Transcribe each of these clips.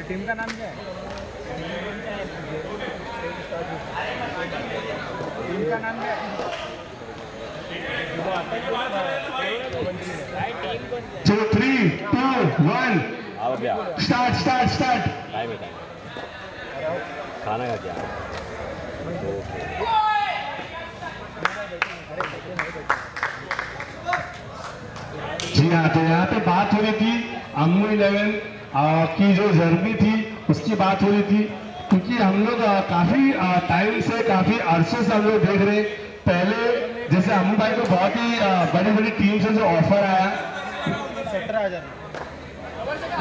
Team का नाम क्या है? टीम का नाम क्या है? 2, 3, 2, 1 स्टार्ट टाइम है खाना खा क्या जी हाँ। तो यहाँ पे बात हो रही थी अम्मू 11 की जो जर्नी थी उसकी बात हो रही थी, क्योंकि हम लोग काफी टाइम से काफी अरसे से हम लोग देख रहे पहले जैसे अम्मू भाई को बहुत ही बड़ी बड़ी टीम से जो ऑफर आया 17,000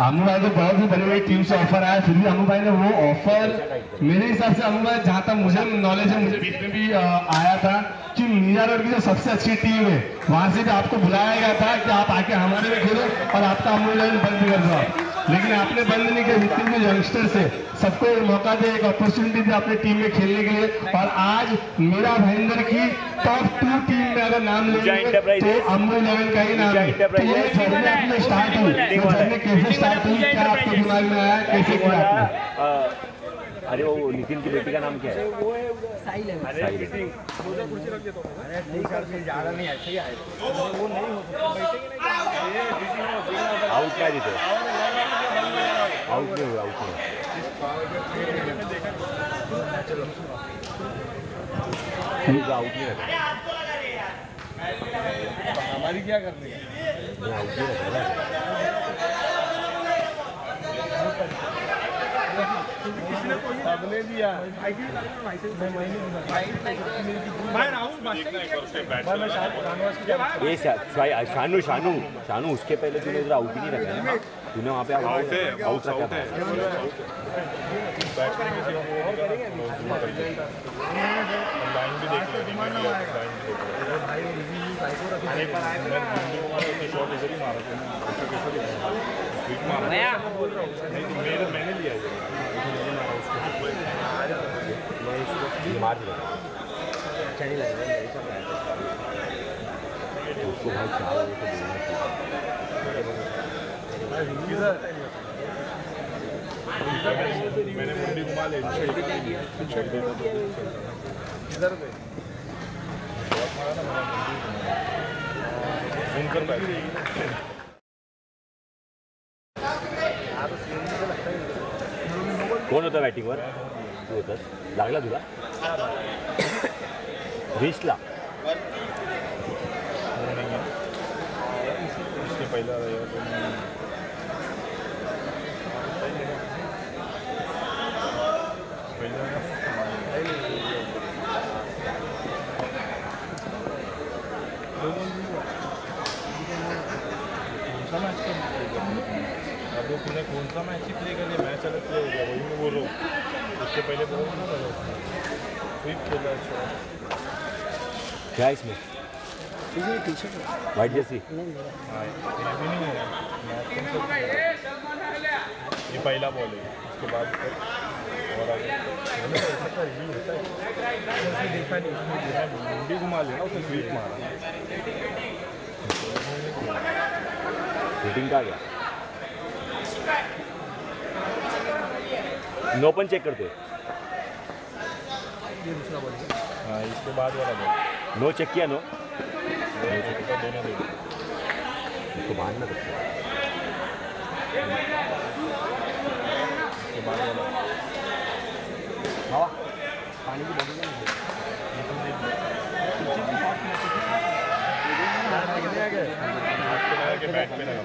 अम्मू भाई को बहुत ही बड़ी बड़ी टीम से ऑफर आया, फिर भी अम्मू भाई ने वो ऑफर मेरे हिसाब से अम्मू भाई जहाँ तक मुझे नॉलेज है मुझे बीच में भी आया था कि मीरा रोड की जो सबसे अच्छी टीम है वहाँ से भी आपको बुलाया गया था कि आप आके हमारे में खेलो और आपका अम्मू भाई बंद भी कर दो आप, लेकिन आपने बंद नहीं किया। जितने भी यंगस्टर्स है सबको एक मौका दे, एक अपॉर्चुनिटी दी अपनी टीम में खेलने के लिए, और आज मीरा भाईंदर की टॉप 2 टीम में अगर नाम लेंगे तो अम्मू 11 का ही नाम है। तो ये जर्नी अपने स्टार्ट हुई, जर्नी कैसे स्टार्ट हुई, क्या आपके दिमाग में आया, कैसे किया आपने? अरे वो नितिन की बेटी का नाम क्या है? साहिल है। ज़्यादा नहीं ऐसे ही आए वो नहीं हो सकता। आउट क्या जीते? आउट नहीं हुआ, आउट नहीं रखा। हमारी क्या करनी है? आउट नहीं रखा सबने दिया। ये शानू उसके पहले तूने इधर आउट ही नहीं रखा ना, तूने वहाँ पे आउट रखा था। मैंने लिया मार दिया उसको भाई चाहे मैंने मुंडी घुमा ले इधर पे कोण होता बॅटिंगवर? तू होतास? लागला तुला रिस्टला? पहिला अभी तूने कौन सा मैच ही प्ले कर लिया? मैच अलग प्ले हो गया, वही मैं बोल रहा हूँ। उसके पहले बोल रहा था स्वीप खेला। क्या इसमें वाइट जर्सी? ये भी नहीं है, ये पहला बॉल है, उसके बाद और आगे देखा नहीं, मुंडी घुमा लेना उसने स्वीप मारा। हिटिंग का गया नो पण चेक करते। ये दूसरा बॉल है। हाँ, इसके बाद वाला बॉल नो चेक किया। नो दोनों दे उसको बांधना पड़ता है। इसके बाद वाला हवा पानी की बॉटल बैट पे लगा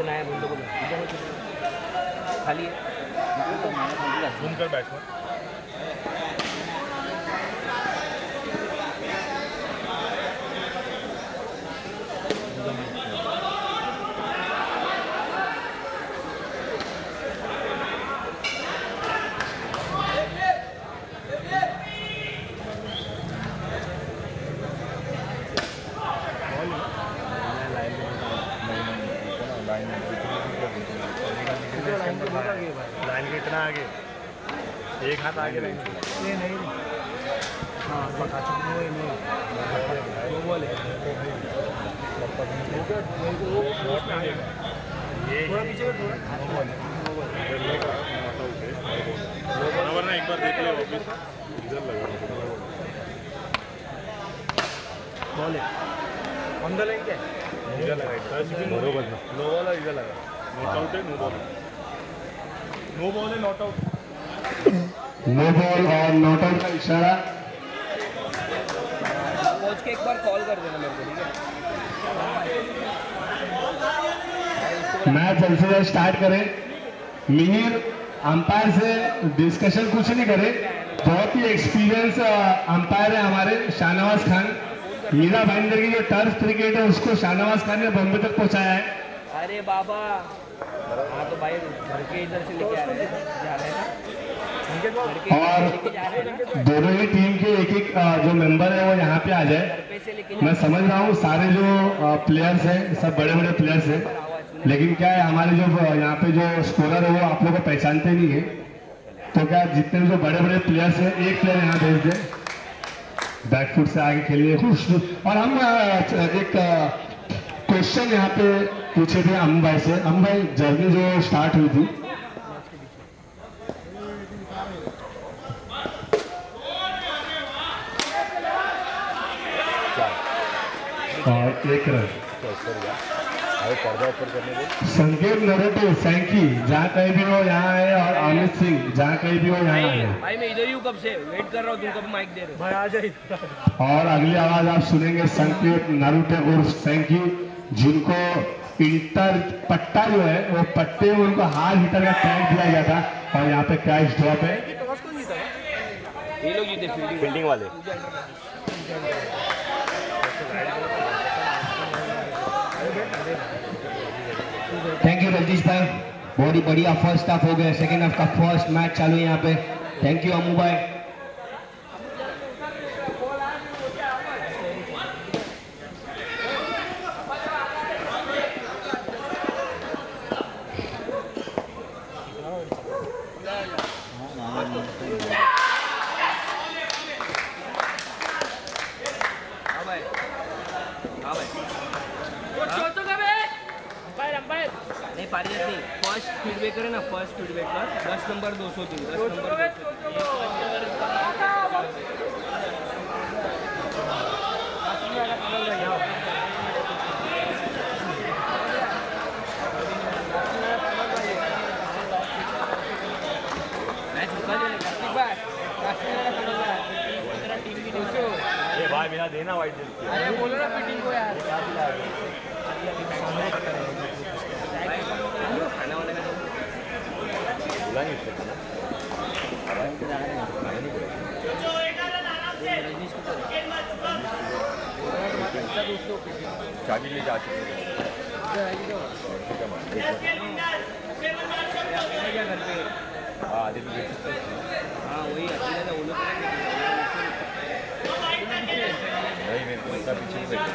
नया बंदों को खाली है घूम कर बैठो। लाइन के इतना आगे, एक हाथ आगे नहीं, ये नहीं। हाँ बता चुका हूँ वो बोले वरना एक बार देख ले वापिस इधर लगा बॉल है ऑन द लाइन क्या इधर लगा बरोबर नो बॉल है इधर लगा नॉट आउट है नो बॉल है नॉट आउट नो बॉल और नॉट आउट का इशारा। कोच के एक बार कॉल कर देना मेरे को, ठीक है? मैच जल्द से जल्द स्टार्ट करें। मिहिर अंपायर से डिस्कशन कुछ नहीं करे, बहुत ही एक्सपीरियंस अंपायर है हमारे शाहनवाज खान। मीरा भाईंदर की जो टर्फ क्रिकेट है उसको शाहनवाज खान ने बॉम्बे तक पहुंचाया है। अरे बाबा हाँ तो भाई घर के इधर से लेके आ रहे हैं, जा रहे हैं ना और दोनों ही टीम के एक एक जो मेंबर है वो यहाँ पे आ जाए। मैं समझ रहा हूँ सारे जो प्लेयर्स हैं सब बड़े बड़े प्लेयर्स हैं, लेकिन क्या है हमारे जो यहाँ पे जो स्कोरर है वो आप लोग को पहचानते नहीं है, तो क्या जितने भी जो बड़े बड़े प्लेयर्स हैं एक प्लेयर यहाँ भेज दें बैकफुट से आगे खेलिए। और हम एक क्वेश्चन यहाँ पे पूछे थे अम्म भाई से। अम्म भाई जर्नी जो स्टार्ट हुई थी और एक रन संकेत नरोटे सैंकी जहाँ कहीं भी हो यहाँ आए और अमित सिंह जहाँ कहीं भी हो यहाँ आए। भाई मैं इधर ही हूँ, कब से वेट कर रहा हूँ, तुम कब माइक दे रहे हो? भाई आ जाए। और अगली आवाज आप सुनेंगे संकेत नरोटे उर्फ सैंकी, जिनको इंटर पट्टा जो है वो पट्टे में उनको हार हिटर का टैग दिया गया था और यहाँ पे कैच ड्रॉप है। ये लोग जीते फील्डिंग वाले। थैंक यू रजनीश भाई, बहुत ही बढ़िया फर्स्ट हाफ हो गया। सेकेंड हाफ का फर्स्ट मैच चालू है यहाँ पे। थैंक यू अम्मू भाई। नहीं पारित नहीं, फर्स्ट फीडबैक करे ना, फर्स्ट फीडबैक पर 10 नंबर 203 10 नंबर 203। ये भाई मेरा देना वाइट जर्सी। अरे बोलो ना फिटिंग को यार। खाना वाले का बोला नहीं उसने खाना। चाबी ले जा चुके हाँ दिन में हाँ वही अकेले था वो लोग नहीं मेरे को इतना पीछे नहीं बैठा।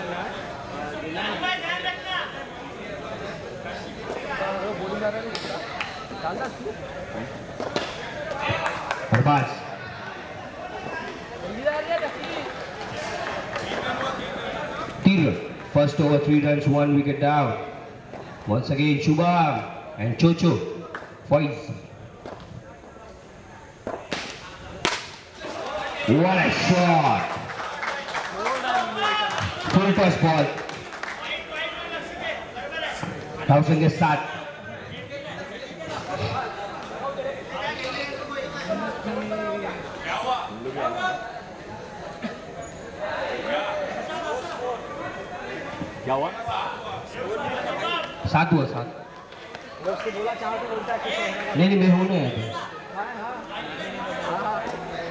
Arbaaz First over 3 runs, 1 wicket down. Once again, Shubham and Chocho fights. What a shot! Full first ball. Thousand के साथ क्या हुआ? 7 हुआ 7। नहीं मैं हूँ नहीं।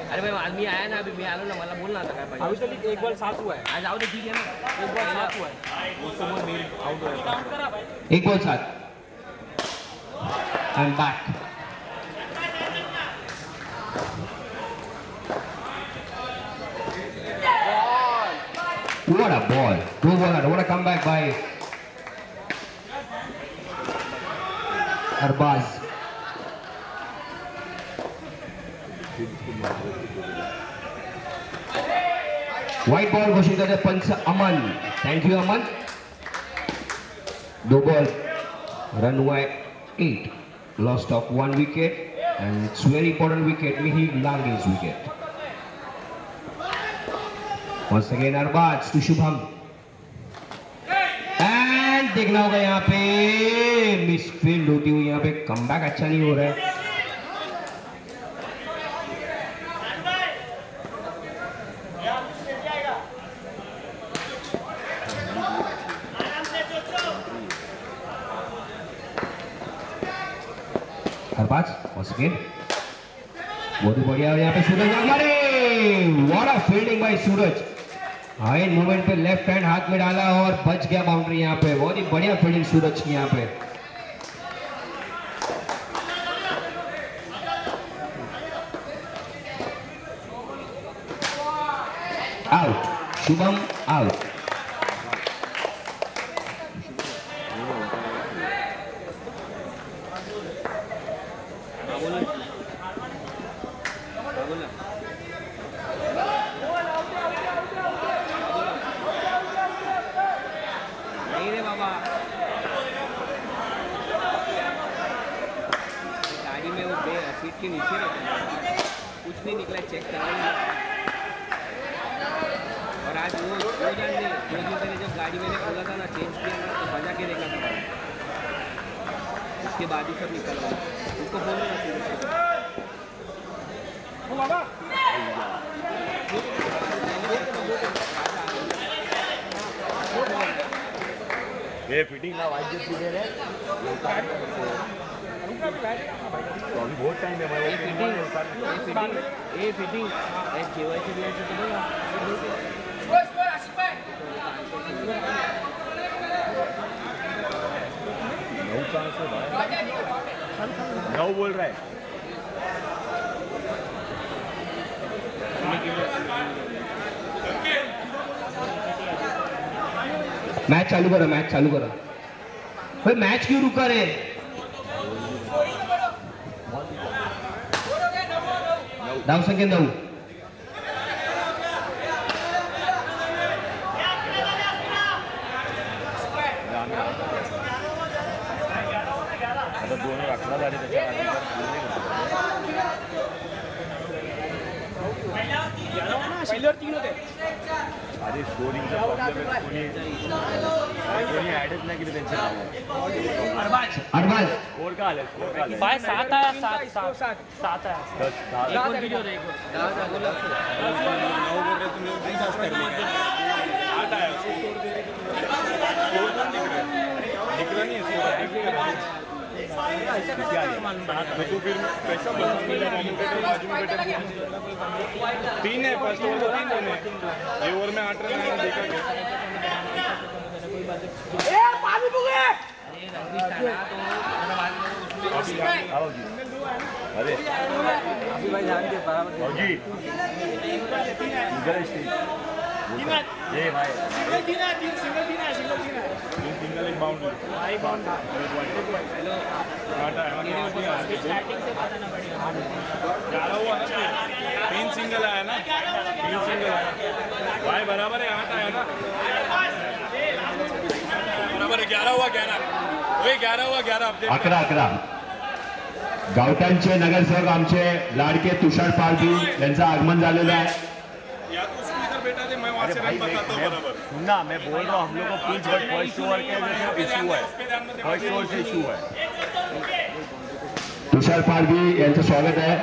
अरे भाई आदमी आया ना, अभी मैं आया ना, मला बोलना था काय अभी तक एक बॉल 7 हुआ है। आज आओ तो ठीक है ना, एक बॉल 7 हुआ है, उसको बोल मेल आउट हो गया। एक ball 7 and back. What a ball! Go bowler! What a comeback by Arbaz. White ball घोषित करते पंच अमन. Thank you Aman. 2 ball Run हुआ है 8. Lost of 1 wicket and it's very important wicket. Mihir Lange's wicket. Once again Arbaz to Shubham. And देखना होगा यहाँ पे misfield होती हुई, यहाँ पे कमबैक अच्छा नहीं हो रहा है. Arbaz once again. बहुत ही बढ़िया. और यहाँ पे सूरज हमारे what a fielding by Suraj. High movement पे लेफ्ट हैंड हाथ में डाला और बच गया बाउंड्री. यहाँ पे बहुत ही बढ़िया फील्डिंग सूरज की. यहाँ पे आउट. शुभम आउट. के नीचे रहते कुछ नहीं निकला, चेक करा. और आज वो जान नहीं, 2 दिन पहले जब गाड़ी मैंने खोला था ना, चेंज किया ना, तो बजा के देखा था. उसके बाद ही सब निकल रहा. उसको बोल रहा ये फिटिंग ना वाइट जो चीज़ें है तो अभी बहुत टाइम है. मैं फिटिंग जेवायचे द्यायचं तर बघा. नौ बोल रहा है. मैच चालू करो, मैच चालू करो. भाई मैच क्यों रुका रे? धाव संख्या 9. आता 2 झाले त्याच्या. अरे स्कोरिंगचा प्रॉब्लेम आहे. कोणी ॲडच नाही केलं त्यांच्या नावावर. अरबाज स्कोर का आलं? स्कोर का आलं? बाय 7 आया, 7 आया. 10 वीडियो देखो. 9 बोल रहे तुम लोग 10 कर लेंगे. 8 आया. स्कोर कौन दिख रहा नहीं है. तो तू फिर कैसा बाजू में बैठे 3 है. फर्स्ट ओवर तो 3 रन है. ये ओवर में 8 रन है. देखा गया. अरे अभी भाई ध्यान दे बराबर. जी इधर ये भाई सिंगल एक बाउंड्री. हुआ ना 3 सिंगल आया ना. 3 सिंगल आया भाई. बराबर है. 8 आया ना. बराबर है. 11 हुआ 11. वही 11 हुआ 11. 11-11. गावठाणचे नगरसेवक आमचे लाडके तुषार पारधी यांचं आगमन झालेलं आहे. या तो उसको इधर बैठा दे. मैं वहाँ से रन बताता हूँ. बराबर सुनना, मैं बोल रहा हूँ हम लोग को पिच बट फर्स्ट ओवर के इशू है. फर्स्ट ओवर से इशू है. तुषार पारधी यांचं स्वागत आहे.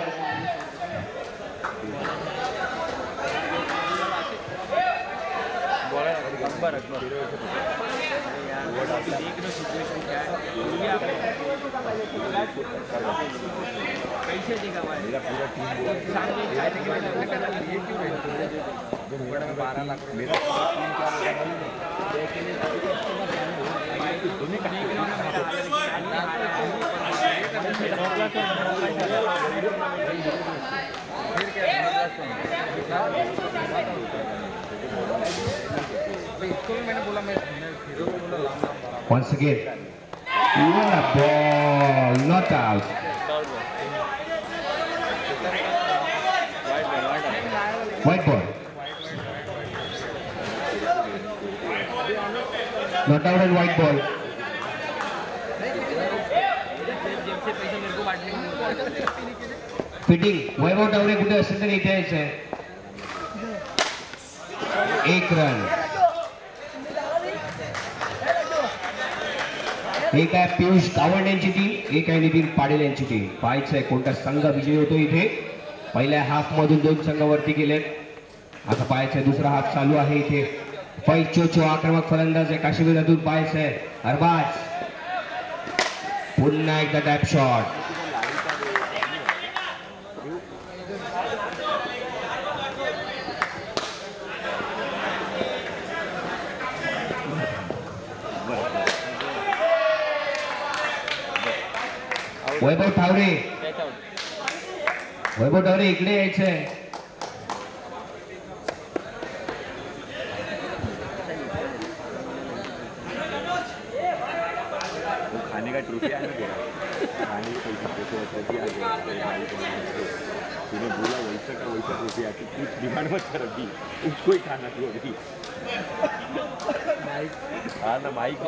कैसे देखा भाई. पूरा टीम 12 लाख मेरा इसको भी मैंने बोला. मैं once again. What a ball, not out. White ball. Not out and white ball. Fitting Vaibhav Taware कुठे असेल तर इथे यायचंय. 1 रन. एक आहे पियुष गावंड यांची टीम, एक आहे नितीन पाटील यांची टीम. पाहायचंय कोणता संघ विजयी होतो इथे. पहिल्या हाफ मधून 2 संघ वरती गेलेत. आता पाहायचंय दुसरा हाफ चालू आहे इथे. पैचोचो आक्रमक फलंदाज आहे काश्मीरातून. पाहायचंय अरबाज पुन्हा एकदा टॅप शॉट. वैभव ठावरे इकडे यायचंय. खाने का ट्रॉफी आने गया, खाने की पैसे ट्रॉफी आ गया. तूने बोला वैसा का वैसा ट्रॉफी आके कुछ डिमांड मत कर अभी, उसको ही खाना तू अभी. हाँ ना, माइक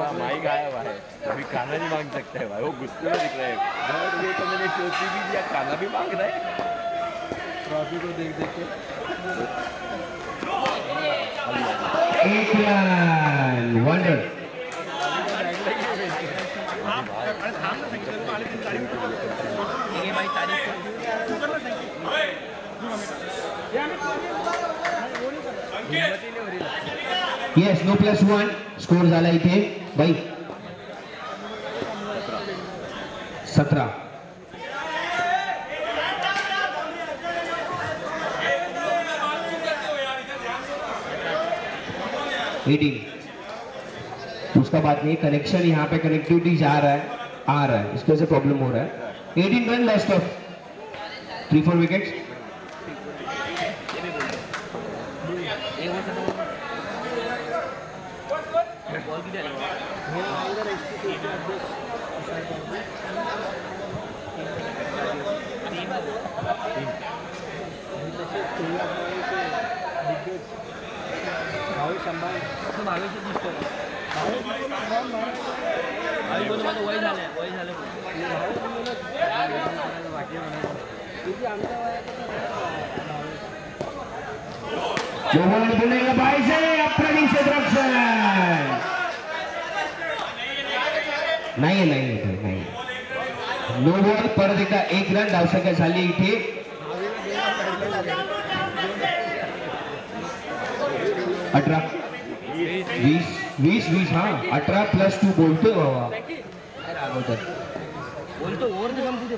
आया हुआ है, अभी खाना नहीं मांग सकता है भाई, वो गुस्से में दिख रहा है. और ये तो मैंने ट्रॉफी भी दिया, खाना भी मांग रहा है. ट्रॉफी को देख देख के 1 run. Wonder. Yes no +1 score झाला इथे बाई. 17. उसका बात नहीं, कनेक्शन यहाँ पे कनेक्टिविटी जा रहा है, आ रहा है, इसकी वजह से प्रॉब्लम हो रहा है. 18 रन लॉस्ट ऑफ 3-4 विकेट्स. वय झालं नाही. No ball. परत एकदा 1 रन. धावसंख्या झाली इथे 18. 20. हा 18 +2 बोलतोय बाबा. बोलतो ओव्हर जमते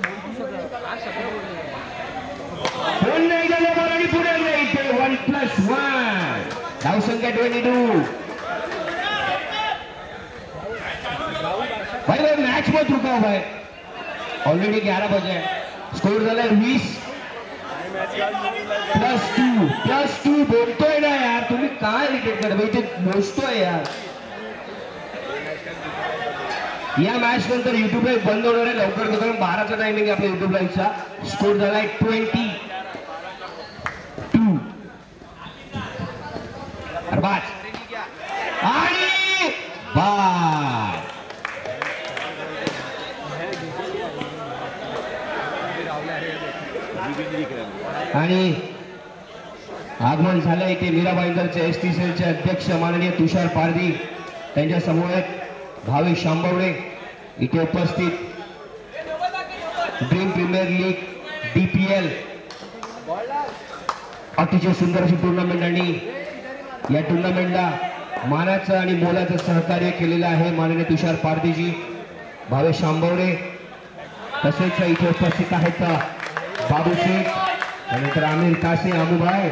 पुढे इथे 1+1. धावसंख्या 22. भाई मैच मत रुका भाई, ऑलरेडी 11 बजे. स्कोर झालाय 20 +2 बोलतोय ना यार, तुम्ही काय रिटेट करता इथे मोजतोय यार. या मॅच नंतर युट्यूब लाईव्ह बंद होणार आहे लवकर, 12चा टायमिंग आहे आपल्या युट्यूब लाईव्हचा. स्कोर झालाय 22. अरबाज आणि बाद. आणि आगमन झालं इथे मीराबाईंदरचे एसटी सेलचे अध्यक्ष माननीय तुषार पारधी, त्यांच्या समवेत भावेश शांबवडे इथे उपस्थित. ड्रीम प्रीमियर लीग DPL अतिशय सुंदर अशी टुर्नामेंट, आणि या टुर्नामेंटला मानाचं आणि मोलाचं सहकार्य केलेलं आहे माननीय तुषार पारधीजी, भावेश शांबवडे, तसेच इथे उपस्थित आहेत बाबू शेख, त्यानंतर आमिर कासे, आमुभाई,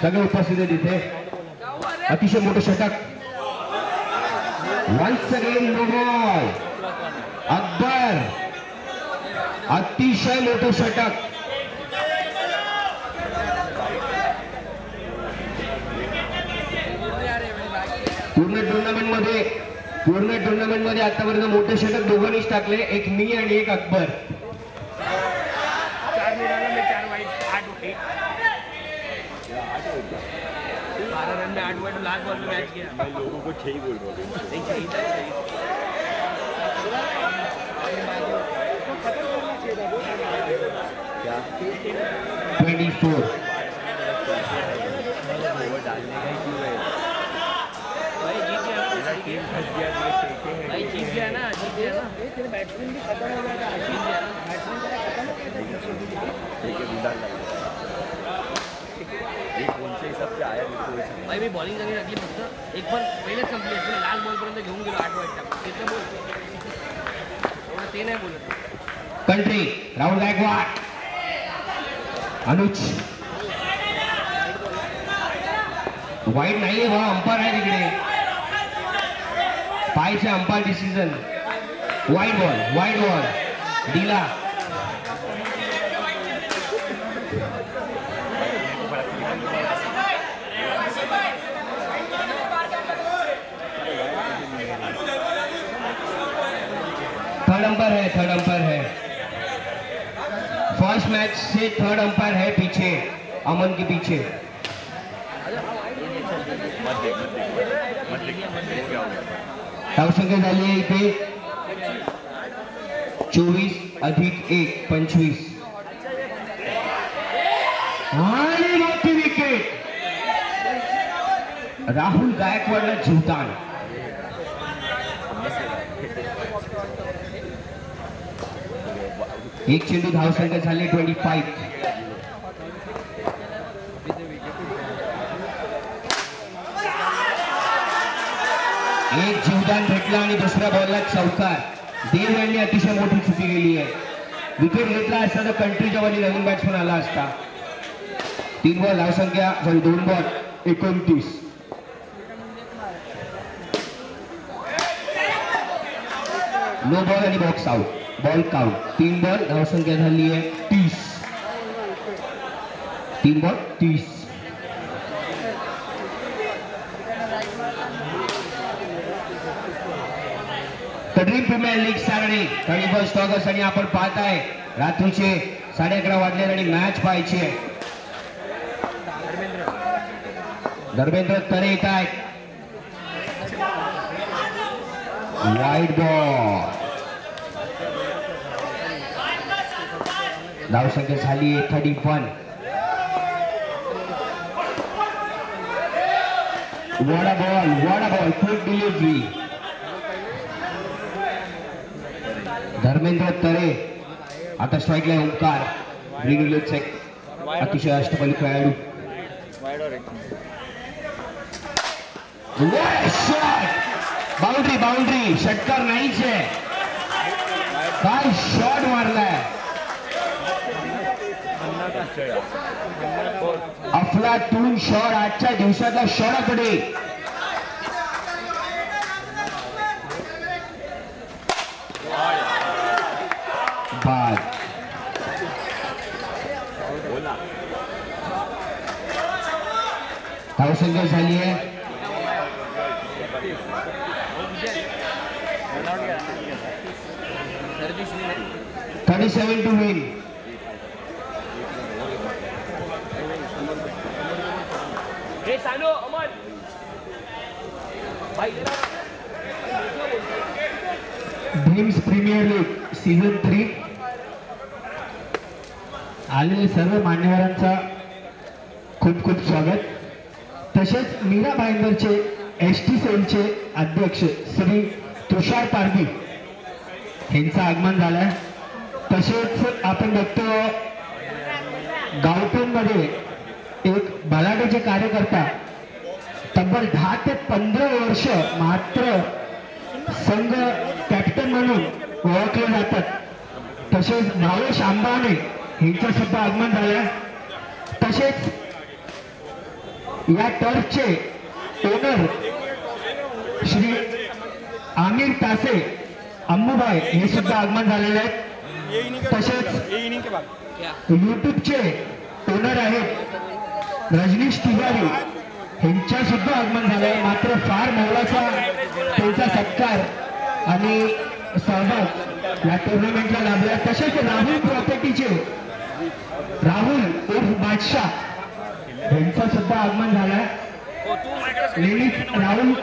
सगळे उपस्थित आहेत इथे. अतिशय मोठं षटक. Once again no ball. Akbar, अतिशय मोठं षटक. पूर्ण टुर्नामेंट मध्ये आतापर्यंत मोठे षटक दोघांनीच टाकले, एक मी आणि एक अकबर. 12 रन में 8 विकेट, लास्ट बॉल में मैच किया. मैं लोगों को 6 बोल रहा हूँ. नहीं सही था. 24। वो डालने का ही क्यों है? भाई जीत गया ना, टीम फंस गया, भाई जीत गया ना, जीत गया ना। तेरे बैट्समैन भी खत्म हो गया था, जीत गया ना, बैट्समैन तेरा खत्म हो गया था। ठीक है, गुजार लग गया। एक कौन से हिसाब से आया मेरे को भाई मी बॉलिंग चांगली लागली, फक्त एक पण पहिलेच संपली असते, लास्ट बॉलपर्यंत घेऊन गेलो 8 वाजता. तिथं बोल एवढं ते नाही बोलत. कंट्री राहुल गायकवाड, अनुज वाईट नाहीये बा, अंपायर आहे तिकडे, पायचे अंपायर डिसिजन. वाईट बॉल डीला. थर्ड अंपायर है फर्स्ट मैच से थर्ड अंपायर है पीछे, अमन के पीछे. धावसंख्या झाली आहे इथे 24+1 25. आणि मोठी विकेट, राहुल गायकवाडला जीवदान. एक चेंडू, धावसंख्या झाली 25. एक जीवदान भेटला आणि दुसऱ्या बॉलला चौकार. देव यांनी अतिशय मोठी चुकी केली आहे. विकेट घेतला असता तर कंट्रीच्या वाली नवीन बॅट्समन आला असता. 3 बॉल धावसंख्या, 2 बॉल 29. नो बॉल आणि box out. Ball count 3 ball, धावसंख्या झाली आहे 30. 3 ball 30. Dream premier league Saturday 31 August आणि आपण पाहताय रात्रीचे 11:30 वाजले आणि मॅच पाहायची आहे. धर्मेंद्र तरे येत आहेत. वाईड बॉल, धावसंख्या झाली 31. What a ball, quick delivery. Dharmendra तरे आता स्ट्राईकला आहे. ओंकार ग्रीन अतिशय अष्टपैलू खेळाडू. बाउंड्री षटकार नाहीच आहे. काय शॉट मारलाय, अफलातून शॉट, आजच्या दिवसातला शॉटकडे. बाद. धावसंख्या झाली आहे 37 to win. Dreams premier league season 3 आलेले सर्व मान्यवरांचा खूप खूप स्वागत. तसेच मीरा भाईंदरचे एसटी सेलचे अध्यक्ष श्री तुषार पारधी यांचं आगमन झालंय. तसेच आपण बघतो गावठणमध्ये एक बलाढ्याचे कार्यकर्ता तब्बल 10 ते 15 वर्ष मात्र संघ कॅप्टन म्हणून ओळखले जातात. तसेच भावेश आंबाणे यांचं सुद्धा आगमन झालंय. तसेच या टर्फचे ओनर श्री आमिर तासे अम्मूबाई हे सुद्धा आगमन झालेले आहेत. तसेच यूट्यूबचे ओनर आहेत रजनीश तिवारी यांच्या सुद्धा आगमन झालंय. मात्र फार मोलाचा त्यांचा सत्कार आणि सहभाग या टुर्नामेंटला लाभला. तसेच राहुल प्रॉपर्टीचे राहुल उर्फ बादशाह यांचं सुद्धा आगमन झालंय. नेहमीच राहुल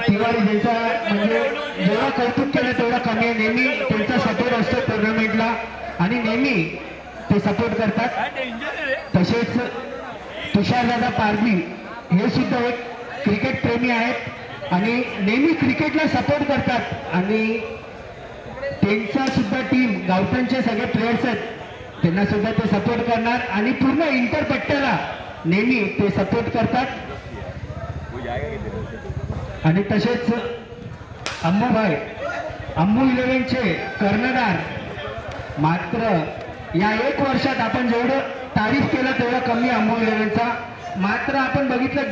तिवारी ज्यांचा म्हणजे जेवढा कौतुक केलं तेवढा कमी आहे. नेहमी त्यांचा सपोर्ट असतो टुर्नामेंटला आणि नेहमी ते सपोर्ट करतात. तसेच तुषारदादा पारधी हे सुद्धा एक क्रिकेट प्रेमी आहेत आणि नेहमी क्रिकेटला सपोर्ट करतात आणि त्यांचा सुद्धा टीम गावठाणचे सगळे प्लेयर्स आहेत त्यांना सुद्धा ते सपोर्ट करणार आणि पूर्ण इंटर पट्ट्याला नेहमी ते सपोर्ट करतात. आणि तसेच अंबूभाई अंबू 11चे कर्णधार. मात्र या 1 वर्षात आपण जेवढं तारीफ केलं तेवढं कमी अंबू 11चा. मात्र आपण बघितलं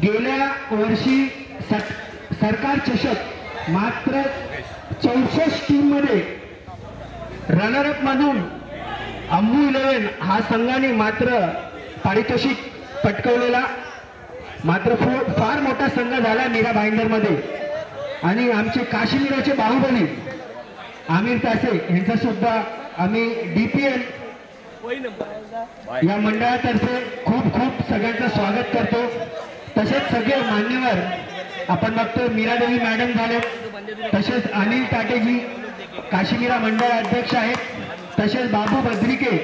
गेल्या वर्षी सरकार चषक मात्र 64 टीम मध्ये रनरअप म्हणून अंबू 11 हा संघाने मात्र पारितोषिक पटकवलेला. मात्र फार मोठा संघ झाला मीरा भाईंदर मध्ये. आणि आमचे काश्मीराचे बाहुबली आमिर तासे यांचा सुद्धा आम्ही DPL या मंडळातर्फे खूप खूप सगळ्यांचं स्वागत करतो. तसेच सगळे मान्यवर आपण बघतो मीरादेवी मॅडम झाले, तसेच अनिल टाटेजी काश्मीरा मंडळ अध्यक्ष आहेत, तसेच बाबू बद्रिके,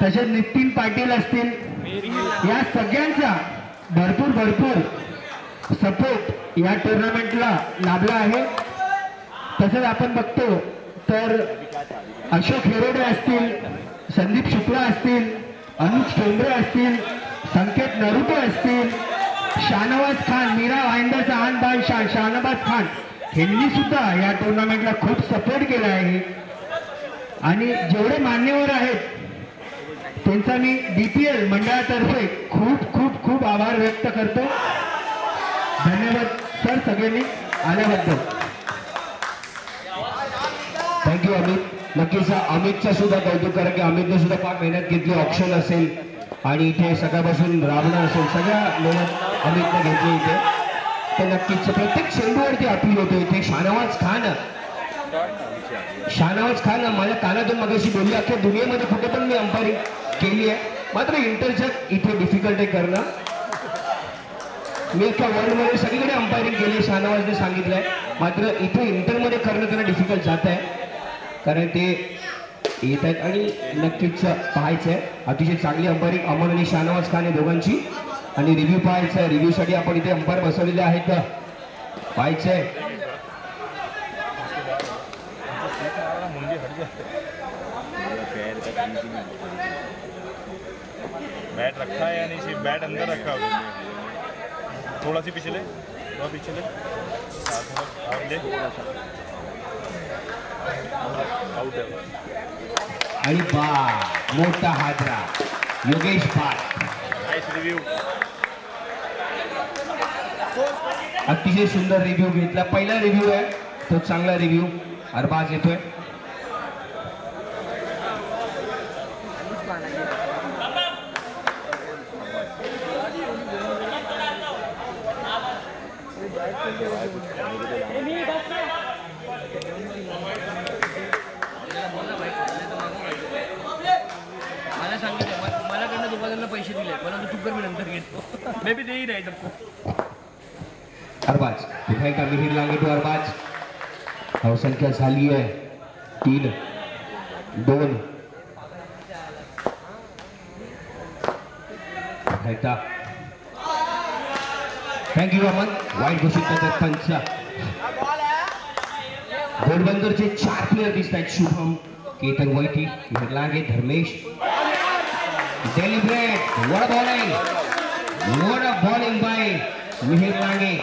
तसेच नितीन पाटील असतील. या सगळ्यांचा भरपूर सपोर्ट या टुर्नामेंटला लाभला आहे. तसेच आपण बघतो तर अशोक हेरोडे असतील, संदीप शुक्ला असतील, अनुज ठोंबरे असतील, संकेत नरुटे असतील, शाहनवाज खान, मीरा भाईंदरचा आन बान शान शाहनवाज खान यांनी सुद्धा या टुर्नामेंटला खूप सपोर्ट केला आहे. आणि जेवढे मान्यवर आहेत त्यांचा मी DPL मंडळातर्फे खूप खूप खूप आभार व्यक्त करतो. धन्यवाद सर सगळ्यांनी आल्याबद्दल. थँक्यू अमित. नक्कीच अमितचं सुद्धा कौतुक करा की अमितने सुद्धा फार मेहनत घेतली. ऑप्शन असेल आणि इथे सकाळपासून राबणं असेल सगळ्या मेहनत अमितने घेतली इथे. तर नक्कीच प्रत्येक चेंडूवरती अपील होतो इथे. शाहनवाज खान माझ्या कानातून मगाशी बोलली अख्ख्या दुनियेमध्ये कुठे पण मी अंपायरिंग केली आहे, मात्र इंटरच्या इथे डिफिकल्ट आहे करणं. मी एका वर्ल्डमध्ये सगळीकडे अंपायरिंग केली शाहनवाजने सांगितलंय, मात्र इथे इंटरमध्ये करणं त्यांना डिफिकल्ट जात आहे कारण ते येत आहेत. आणि नक्कीच पाहायचं आहे अतिशय चांगली अंपायरिंग अमन आणि शाहनवाज खान हे दोघांची. आणि रिव्ह्यू पाहायचं आहे. रिव्ह्यूसाठी आपण इथे अंपायर बसवलेले आहेत. पाहायचं आहे बैट रखा है या नहीं, सिर्फ बैट अंदर रखा है. थोड़ा सी पिछले, थोड़ा पिछले, थोड़ा और ले. आउट है. आणि बा मोठा हादरा योगेश पाट. Nice review. अतिशय सुंदर रिव्ह्यू घेतला. पहिला रिव्ह्यू आहे तो चांगला रिव्ह्यू. अरबाज येतोय. मला सांगितलं मलाकडनं दुकानाला पैसे दिले परंतु चुकर मी नंतर घेतो. मे बी तेही नाही तर अरबाज पुन्हा एकदा मिहिर लांगे टू अरबाज. धावसंख्या झाली आहे 3-2. एकदा थँक्यू अमन. वाईट घोषित करतात पंच. घोडबंदरचे 4 प्लेयर दिसत आहेत. Shubham, Ketan Vaity, Mihir Lange, Dharmesh. Deliberate. What a bowling by Mihir Lange.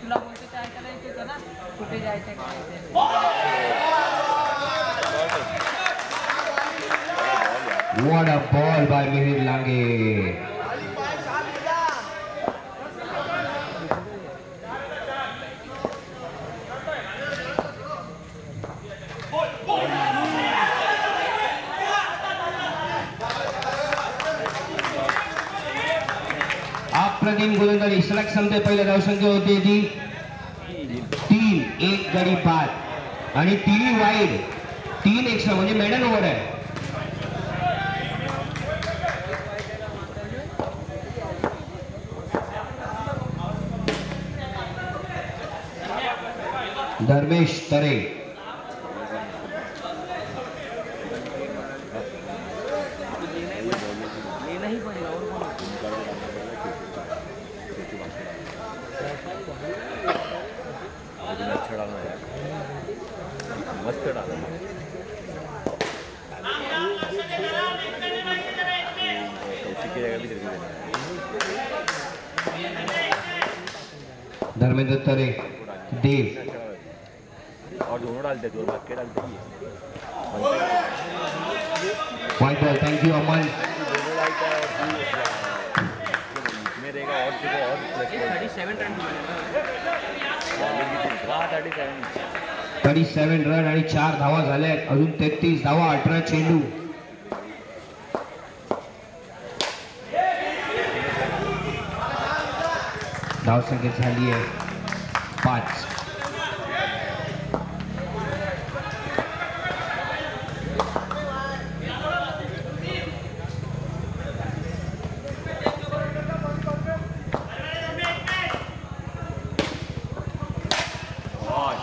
तुला बोलते ते ऐकायला येते ना कुठे जायचं What a ball by Mihir Lange. अप्रतिम गोलंदाजी. सलग समते पहिल्या धावसंख्या होती ती 3-1 गडी बाद आणि 3 वाईड 3 एक्स्ट्रा म्हणजे मेडन ओव्हर आहे. धर्मेश तरे अच्छा डालना है, मस्त डालना है। कौशिक की जगह भी जरूरी है। धर्मेंद्र तरे, देव, और दोनों डालते जोर भाग के डालते ही व्हाइट बॉल। थैंक यू अमन। दोनों डालता है इसमें रहेगा और देखो और प्लस 37 रन मिळाले. 37 रन आणि 4 धावा झाल्या आहेत. अजून 33 धावा, 18 चेंडू. धावसंख्या झाली आहे 5.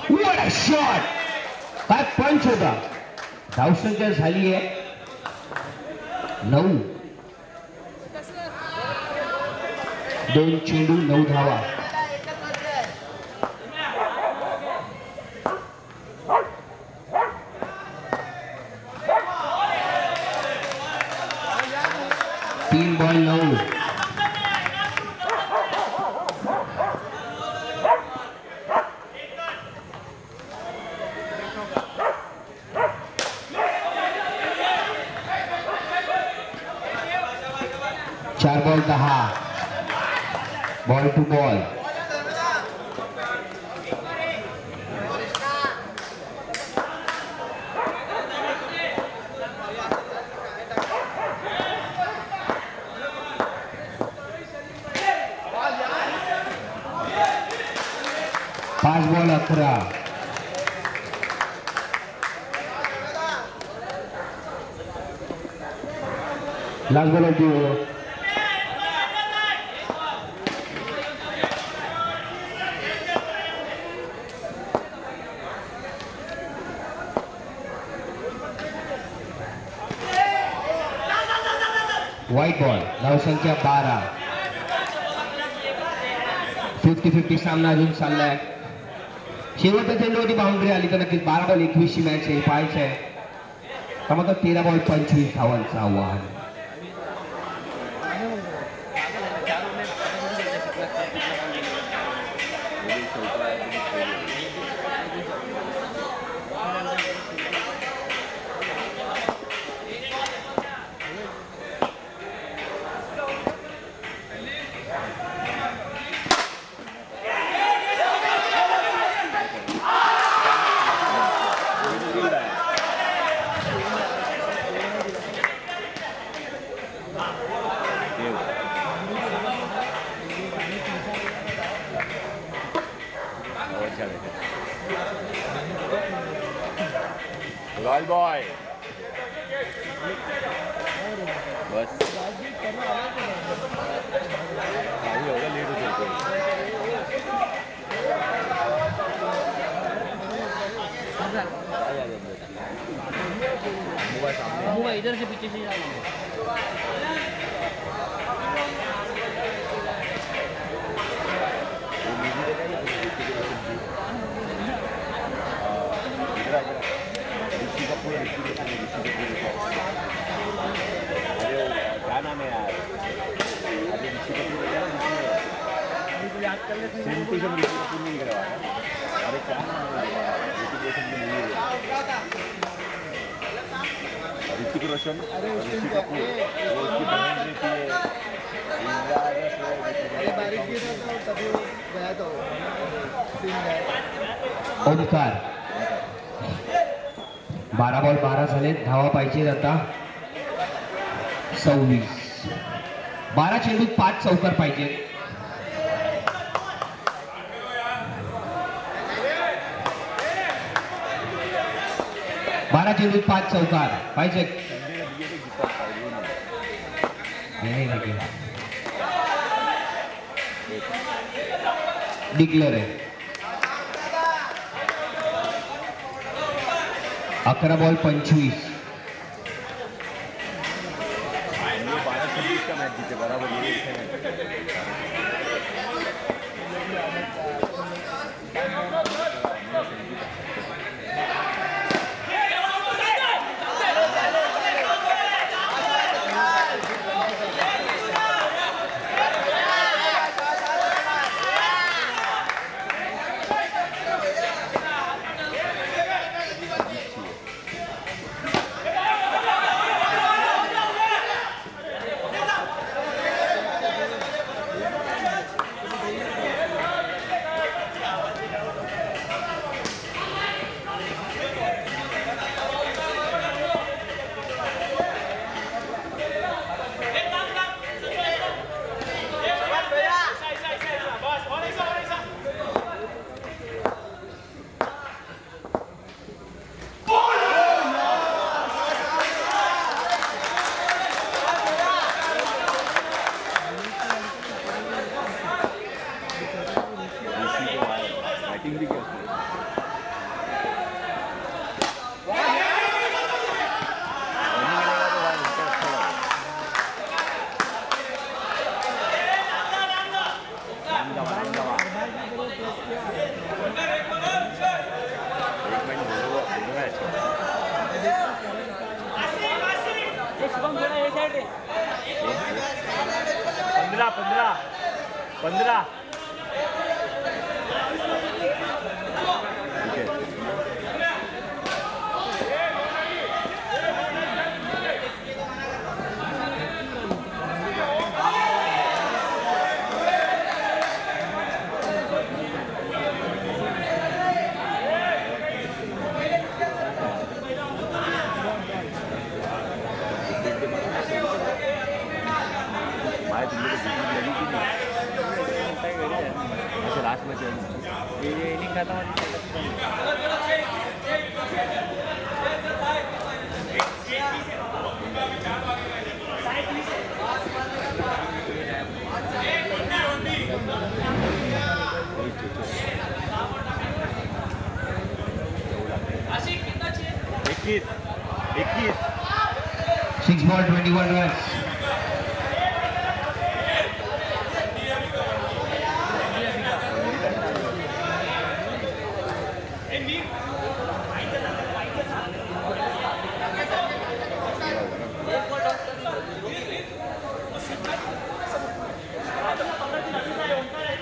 What a shot! काय पंच होता. धावसंख्या झाली आहे 9. 2 चेंडू 9 धावा. तीन बॉल 9. चार बॉल 10. Ball to ball. पाच ball 11. Last ball of the over. White ball. धावसंख्या 12. 50-50 सामना अजून चाललाय. शेवटच्या चेंडूवरती बाउंड्री आली तर नक्कीच 12 बॉल 21 मॅच आहे. पाहायचं आहे क्रमांक 13 बॉल 25 धावांचं आव्हान. रॉयल बॉय बस होगा लेट हो सकते मोबाइल इधर से पीछे से जाना. क्या नाम है यार? अभी ऋषि कपूर है ना, याद कर ले. Same to same Rishi Kapoor नहीं करवा. अरे क्या नाम है यार? ऋतिक रोशन की मूवी है. ऋतिक रोशन ऋषि कपूर वो उसकी बहन रहती है. ओमकार. 12 बॉल 12 झाले. धावा पाहिजे आता 26. 12 चेंडूत 5 चौकार पाहिजे. 12 चेंडूत 5 चौकार पाहिजे. डिक्लेअर आहे. 11 बॉल 25. 12-26 का मैच जीते बराबर. 15 लास्ट में इनिंग खत्म इक्कीस 6 ball 21 runs.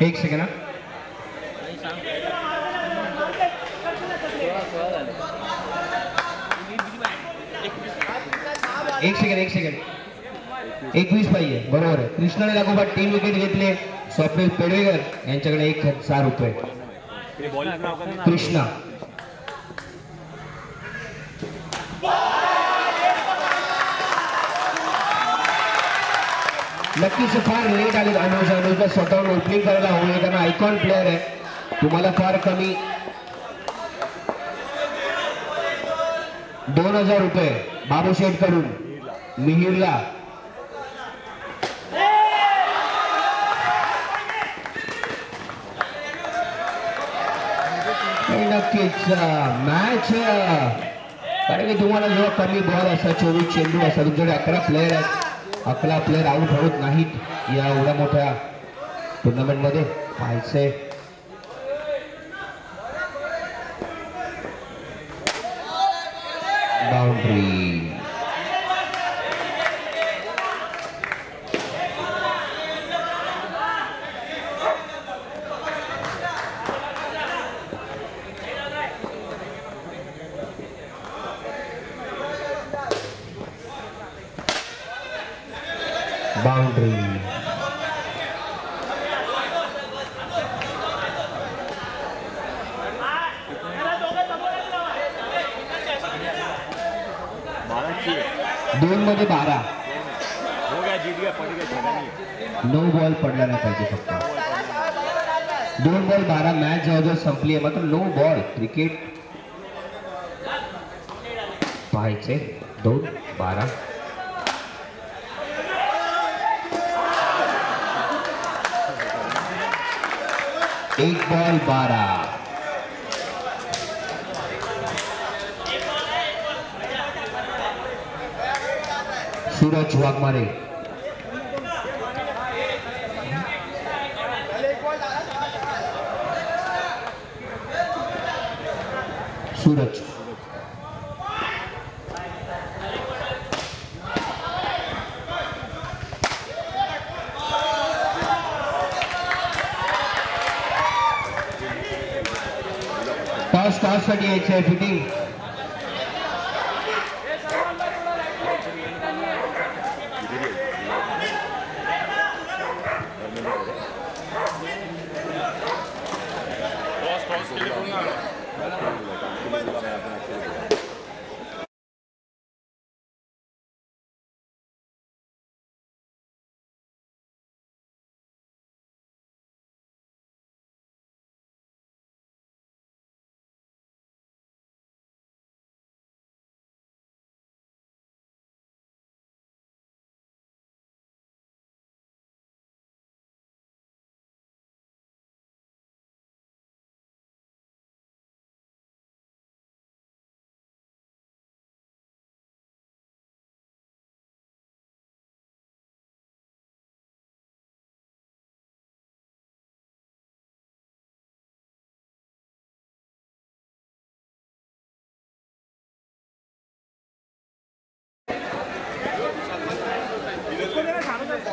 एक सेकंड ना एक सेकंड 21 पाहिजे बरोबर आहे. कृष्णाने लागोपाठ 3 विकेट घेतले. स्वप्नील पेडवेकर यांच्याकडे 1000 रुपये. कृष्णा नक्कीच फार लेट आले. अनुजला स्वतःहून ओपनिंग करायला हवं कारण आयकॉन प्लेअर आहे. तुम्हाला फार कमी 2000 रुपये बाबू शेठ कडून मिहिरला. नक्कीच मॅच कारण की तुम्हाला जेव्हा कमी बॉल असतात 24 चेंडू असतात तुमच्याकडे 11 प्लेयर आहेत 11 प्लेयर आउट होत नाहीत या एवढ्या मोठ्या टुर्नामेंटमध्ये. पाहायचे बाउंड्री बाउंड्री दोन मध्ये 12 हो गया जीत गया पड़ गया छक्का नहीं 9 बॉल पडला नाही पाहिजे फक्त 2 बॉल 12 मॅच जवळजवळ संपली आहे मात्र 9 बॉल क्रिकेट पाहायचे 2 12 1 बॉल 12 सूरज वाघमारे सूरज टॉस साठी यायचं आहे fitting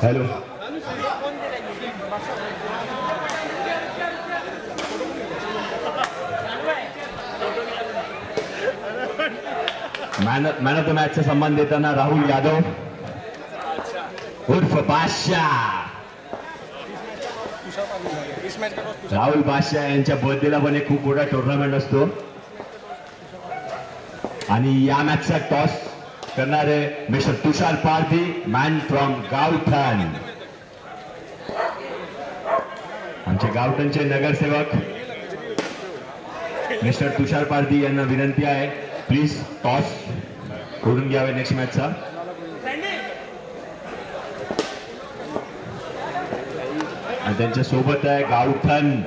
hello man of the मॅचचा सन्मान देताना राहुल यादव उर्फ बादशाह. राहुल बादशाह यांच्या बर्थडेला पण एक खूप मोठा टुर्नामेंट असतो आणि या मॅचचा टॉस करणारे mister Tushar Pardhi, man from Gavthan. आमचे गावठणचे नगरसेवक मिस्टर तुषार पारधी यांना विनंती आहे, प्लीज टॉस करून घ्यावे नेक्स्ट मॅचचा. आणि त्यांच्या सोबत आहे गावठण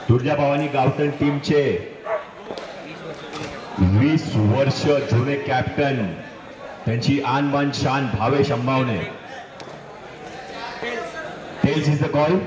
तुळजाभवानी गावठण टीमचे 20 वर्ष जुने कॅप्टन, त्यांची आन बान शान Bhavesh Ambawane. Tails is the call.